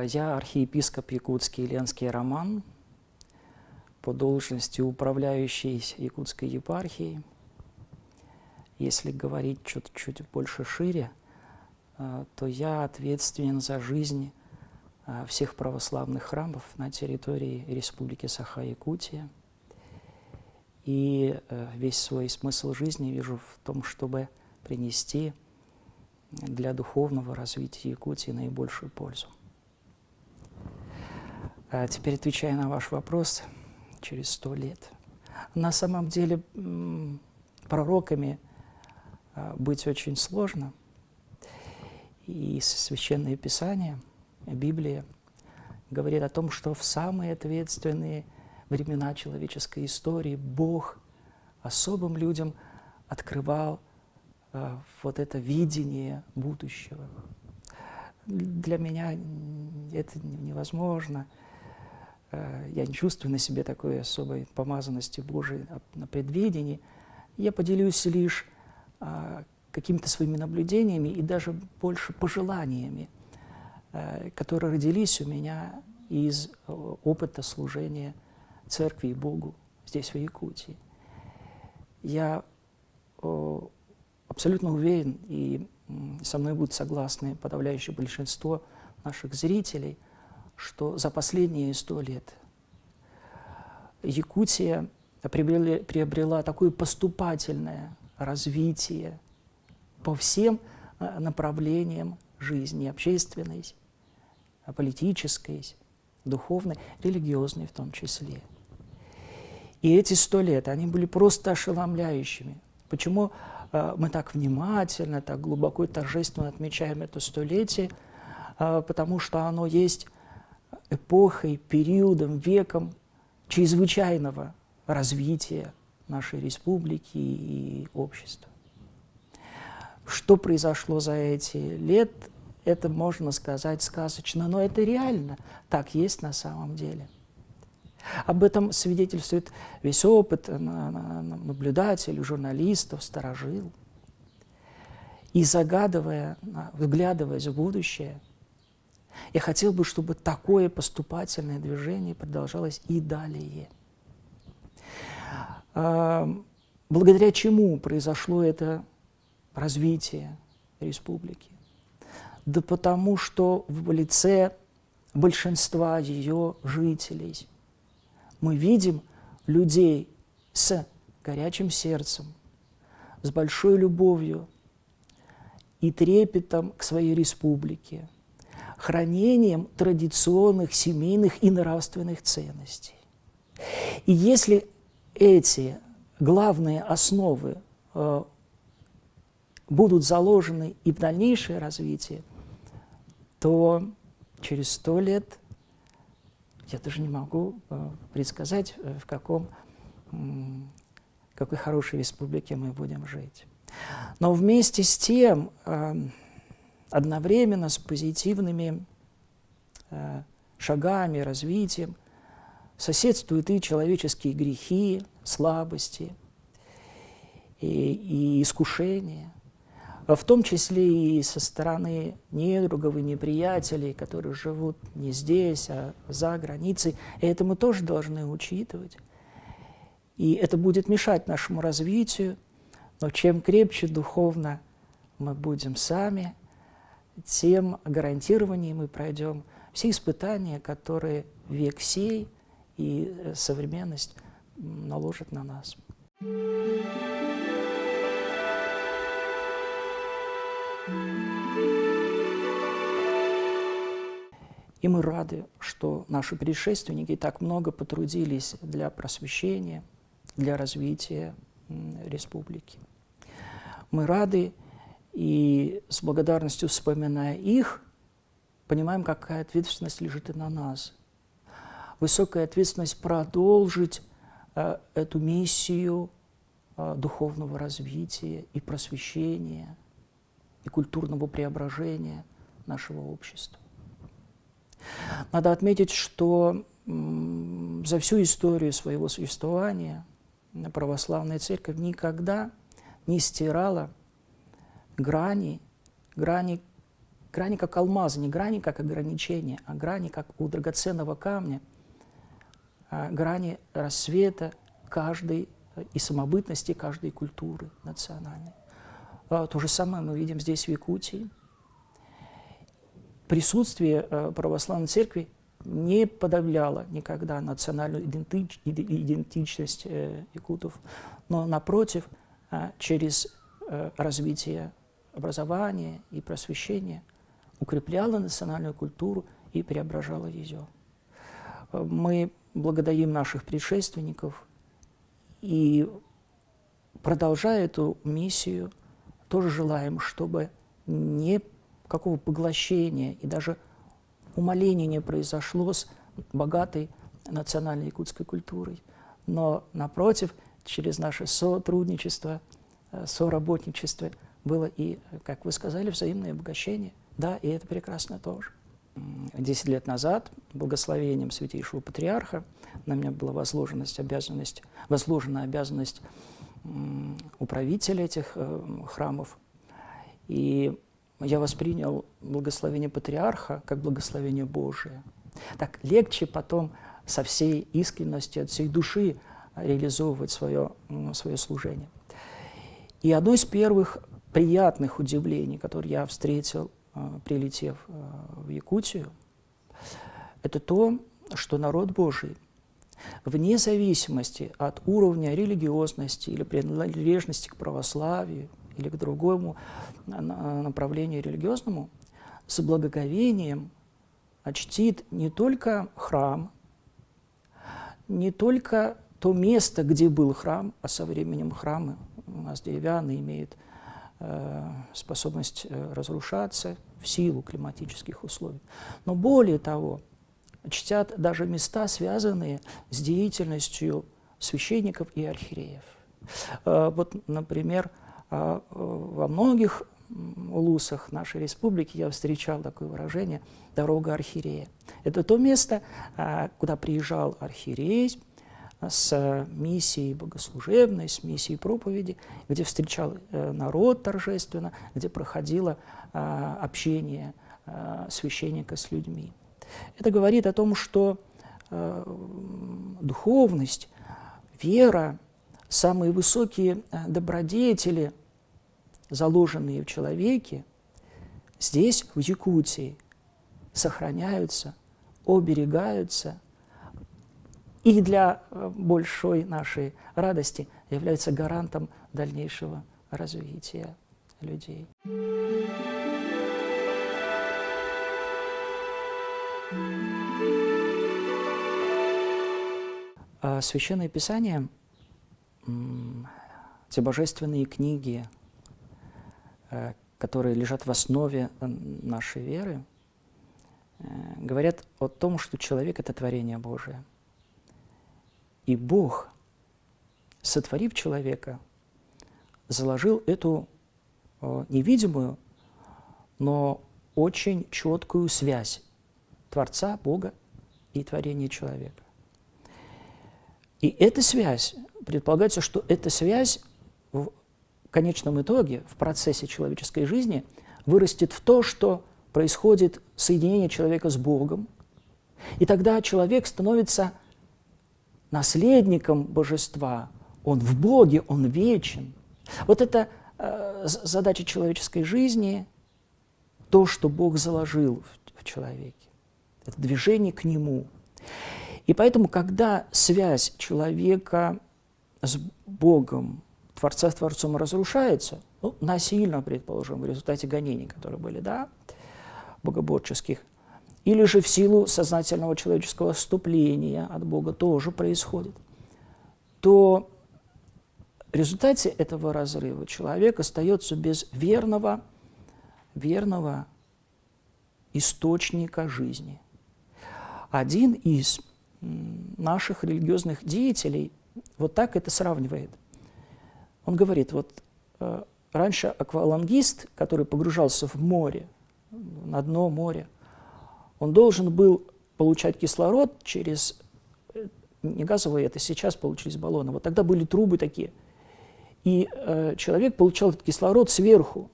Я архиепископ Якутский Ленский Роман, по должности управляющий Якутской епархией. Если говорить чуть больше шире, то я ответственен за жизнь всех православных храмов на территории Республики Саха-Якутия. И весь свой смысл жизни вижу в том, чтобы принести для духовного развития Якутии наибольшую пользу. Теперь отвечая на ваш вопрос, через 100 лет. На самом деле пророками быть очень сложно. И Священное Писание, Библия, говорит о том, что в самые ответственные времена человеческой истории Бог особым людям открывал вот это видение будущего. Для меня это невозможно. Я не чувствую на себе такой особой помазанности Божией на предвидении. Я поделюсь лишь какими-то своими наблюдениями и даже больше пожеланиями, которые родились у меня из опыта служения Церкви и Богу здесь, в Якутии. Я абсолютно уверен, и со мной будут согласны подавляющее большинство наших зрителей, что за последние 100 лет Якутия приобрела такое поступательное развитие по всем направлениям жизни, общественной, политической, духовной, религиозной в том числе. И эти 100 лет, они были просто ошеломляющими. Почему мы так внимательно, так глубоко и торжественно отмечаем это столетие? Потому что оно есть эпохой, периодом, веком чрезвычайного развития нашей республики и общества. Что произошло за эти лет, это можно сказать сказочно, но это реально, так есть на самом деле. Об этом свидетельствует весь опыт наблюдателей, журналистов, старожил. И загадывая, вглядываясь в будущее, я хотел бы, чтобы такое поступательное движение продолжалось и далее. Благодаря чему произошло это развитие республики? Да потому что в лице большинства ее жителей мы видим людей с горячим сердцем, с большой любовью и трепетом к своей республике, хранением традиционных семейных и нравственных ценностей. И если эти главные основы будут заложены и в дальнейшее развитие, то через 100 лет я даже не могу предсказать, в какой хорошей республике мы будем жить. Но вместе с тем, одновременно с позитивными шагами, развитием, соседствуют и человеческие грехи, слабости, и искушения, в том числе и со стороны недругов и неприятелей, которые живут не здесь, а за границей. И это мы тоже должны учитывать. И это будет мешать нашему развитию, но чем крепче духовно мы будем сами, тем гарантированнее мы пройдем все испытания, которые век сей и современность наложат на нас. И мы рады, что наши предшественники так много потрудились для просвещения, для развития республики. Мы рады и с благодарностью вспоминая их, понимаем, какая ответственность лежит и на нас. Высокая ответственность продолжить эту миссию духовного развития и просвещения, и культурного преображения нашего общества. Надо отметить, что за всю историю своего существования православная церковь никогда не стирала грани как алмазы, не грани как ограничения, а грани как у драгоценного камня, грани рассвета каждой и самобытности каждой культуры национальной. То же самое мы видим здесь, в Якутии. Присутствие православной церкви не подавляло никогда национальную идентичность якутов, но, напротив, через развитие образования и просвещения укрепляла национальную культуру и преображала ее. Мы благодарим наших предшественников и, продолжая эту миссию, тоже желаем, чтобы никакого поглощения и даже умаления не произошло с богатой национальной якутской культурой, но, напротив, через наше сотрудничество, соработничество было и, как вы сказали, взаимное обогащение. Да, и это прекрасно тоже. 10 лет назад благословением Святейшего Патриарха на меня была возложена обязанность управителя этих храмов. И я воспринял благословение Патриарха как благословение Божие. Так легче потом со всей искренностью, от всей души реализовывать свое служение. И одно из первых приятных удивлений, которые я встретил, прилетев в Якутию, это то, что народ Божий, вне зависимости от уровня религиозности или принадлежности к православию или к другому направлению религиозному, с благоговением чтит не только храм, не только то место, где был храм, а со временем храмы у нас деревянные имеют способность разрушаться в силу климатических условий. Но более того, чтят даже места, связанные с деятельностью священников и архиереев. Вот, например, во многих улусах нашей республики я встречал такое выражение «дорога архиерея». Это то место, куда приезжал архиерей с миссией богослужебной, с миссией проповеди, где встречал народ торжественно, где проходило общение священника с людьми. Это говорит о том, что духовность, вера, самые высокие добродетели, заложенные в человеке, здесь, в Якутии, сохраняются, оберегаются и для большой нашей радости являются гарантом дальнейшего развития людей. Священное Писание, те божественные книги, которые лежат в основе нашей веры, говорят о том, что человек – это творение Божие. И Бог, сотворив человека, заложил эту невидимую, но очень четкую связь Творца, Бога и творения человека. И эта связь, предполагается, что эта связь в конечном итоге, в процессе человеческой жизни, вырастет в то, что происходит соединение человека с Богом, и тогда человек становится наследником божества, он в Боге, он вечен. Вот это задача человеческой жизни, то, что Бог заложил в человеке, это движение к Нему. И поэтому, когда связь человека с Богом, Творца с Творцом разрушается, насильно, предположим, в результате гонений, которые были, да, богоборческих, или же в силу сознательного человеческого отступления от Бога тоже происходит, то в результате этого разрыва человек остается без верного источника жизни. Один из наших религиозных деятелей вот так это сравнивает. Он говорит, вот раньше аквалангист, который погружался в море, на дно моря, он должен был получать кислород через, не газовые, это сейчас получились баллоны, вот тогда были трубы такие, и человек получал этот кислород сверху.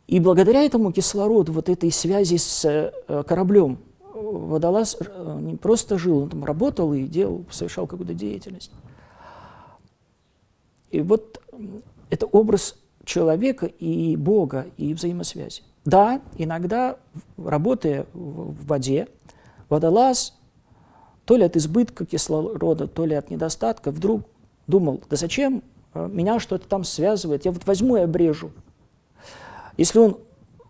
И благодаря этому кислороду, вот этой связи с кораблем, водолаз не просто жил, он там работал и совершал какую-то деятельность. И вот это образ человека и Бога, и взаимосвязи. Да, иногда, работая в воде, водолаз, то ли от избытка кислорода, то ли от недостатка, вдруг думал, да зачем меня что-то там связывает, я вот возьму и обрежу. Если он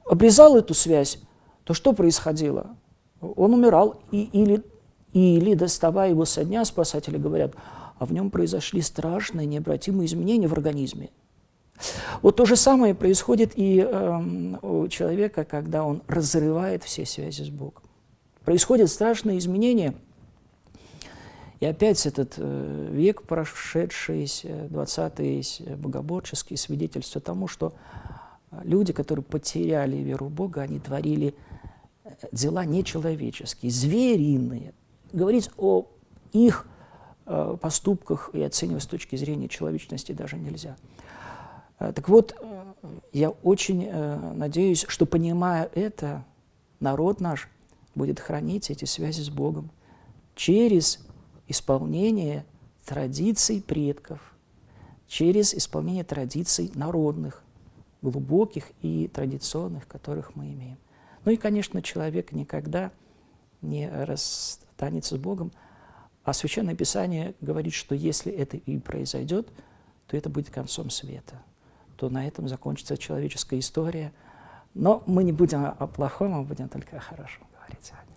обрезал эту связь, то что происходило? Он умирал, или доставая его со дня, спасатели говорят, а в нем произошли страшные, необратимые изменения в организме. Вот то же самое происходит и у человека, когда он разрывает все связи с Богом. Происходят страшные изменения. И опять этот век, прошедший, 20-й, богоборческий, свидетельствует тому, что люди, которые потеряли веру в Бога, они творили дела нечеловеческие, звериные. Говорить о их поступках и оценивать с точки зрения человечности даже нельзя. Так вот, я очень надеюсь, что, понимая это, народ наш будет хранить эти связи с Богом через исполнение традиций предков, через исполнение традиций народных, глубоких и традиционных, которых мы имеем. Ну и, конечно, человек никогда не расстанется с Богом, а Священное Писание говорит, что если это и произойдет, то это будет концом света, то на этом закончится человеческая история. Но мы не будем о плохом, мы будем только о хорошем говорить сегодня.